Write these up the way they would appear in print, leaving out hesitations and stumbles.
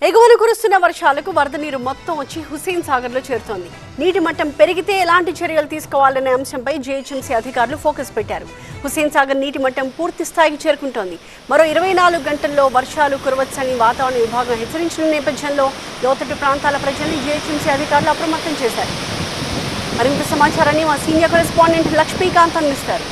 ఎగువన కురుస్తున్న వర్షాలకు వరద నీరు మొత్తం వచ్చి హుస్సేన్ సాగర్ లో చేరుతోంది. నీటి మట్టం పెరిగితే ఎలాంటి చర్యలు తీసుకోవాలనే అంశంపై జీహెచ్ఎంసీ అధికారులు ఫోకస్ పెట్టారు. హుస్సేన్ సాగర్ నీటి మట్టం పూర్తి స్థాయికి చేరుకుంటోంది. మరో 24 గంటల్లో వర్షాలు కురవచ్చని వాతావరణ విభాగం హెచ్చరించిన నేపథ్యంలో లోతట్టు ప్రాంతాల ప్రజల్ని జీహెచ్ఎంసీ అధికారులు అప్రమత్తం చేశారు. మరింత సమాచారాన్ని మా సీనియర్ కరెస్పాండెంట్ లక్ష్మీకాంత్ అందిస్తారు.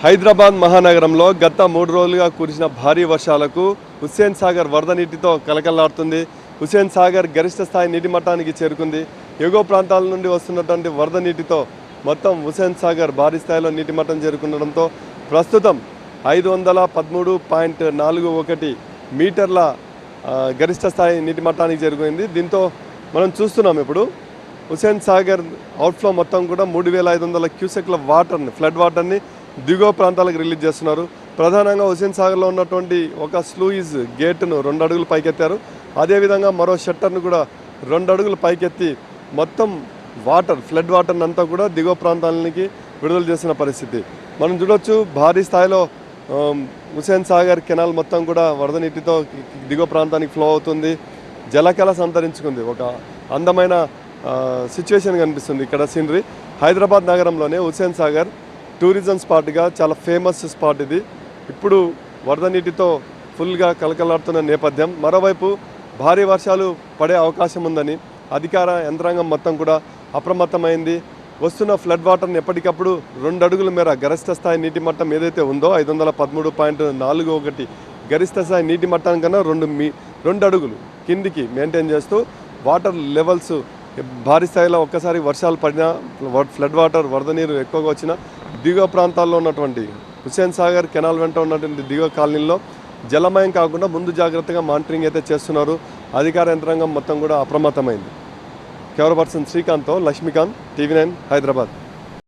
హైదరాబాద్ మహానగరంలో గత 3 రోజులుగా కురిసిన భారీ వర్షాలకు హుస్సేన్ సాగర్ వరద నీటితో కలకల్లాడుతుంది. హుస్సేన్ సాగర్ గరిష్ట స్థాయి నీటి మట్టానికి చేరుకుంది. ఎగువ ప్రాంతాల నుండి వస్తున్నటువంటి వరద నీటితో మొత్తం హుస్సేన్ సాగర్ భారీ స్థాయిలో నీటి మట్టం చేరుకుండడంతో ప్రస్తుతం 513.41 మీటర్ల గరిష్ట స్థాయి నీటి మట్టానికి చేరుకుంది. దీంతో మనం చూస్తున్నాం ఇప్పుడు హుస్సేన్ సాగర్ అవుట్ఫ్లో మొత్తం కూడా 3500 క్యూసెక్ల ఫ్లడ్ వాటర్ని దిగువ ప్రాంతాలకు రిలీజ్ చేస్తున్నారు. ప్రధానంగా హుస్సేన్ సాగర్లో ఉన్నటువంటి ఒక స్లూయిజ్ గేట్ను 2 అడుగులు పైకెత్తారు. అదేవిధంగా మరో షట్టర్ను కూడా 2 అడుగులు పైకెత్తి మొత్తం ఫ్లడ్ వాటర్ని అంతా కూడా దిగువ ప్రాంతాలకి విడుదల చేసిన పరిస్థితి మనం చూడొచ్చు. భారీ స్థాయిలో హుస్సేన్ సాగర్ కెనాల్ మొత్తం కూడా వరద నీటితో దిగువ ప్రాంతానికి ఫ్లో అవుతుంది. జలకళ సంతరించుకుంది. ఒక అందమైన సిచ్యువేషన్ కనిపిస్తుంది ఇక్కడ సీనరీ. హైదరాబాద్ నగరంలోనే హుస్సేన్ సాగర్ టూరిజం స్పాట్గా చాలా ఫేమస్ స్పాట్ ఇది. ఇప్పుడు వరద నీటితో ఫుల్గా కలకలాడుతున్న నేపథ్యం. మరోవైపు భారీ వర్షాలు పడే అవకాశం ఉందని అధికార యంత్రాంగం మొత్తం కూడా అప్రమత్తమైంది. వస్తున్న ఫ్లడ్ వాటర్ని ఎప్పటికప్పుడు 2 అడుగుల మేర గరిష్ట స్థాయి నీటి మట్టం ఏదైతే ఉందో 513.41 గరిష్ట స్థాయి నీటి మట్టానికన్నా 2 అడుగులు కిందికి మెయింటైన్ చేస్తూ వాటర్ లెవెల్స్ భారీ స్థాయిలో ఒక్కసారి వర్షాలు పడినా ఫ్లడ్ వాటర్ వరద నీరు ఎక్కువగా వచ్చినా దిగువ ప్రాంతాల్లో ఉన్నటువంటి హుస్సేన్ సాగర్ కెనాల్ వెంట ఉన్నటువంటి దిగువ కాలనీల్లో జలమయం కాకుండా ముందు జాగ్రత్తగా మానిటరింగ్ అయితే చేస్తున్నారు. అధికార యంత్రాంగం మొత్తం కూడా అప్రమత్తమైంది. కెమెరా పర్సన్ శ్రీకాంత్తో లక్ష్మీకాంత్, TV9 హైదరాబాద్.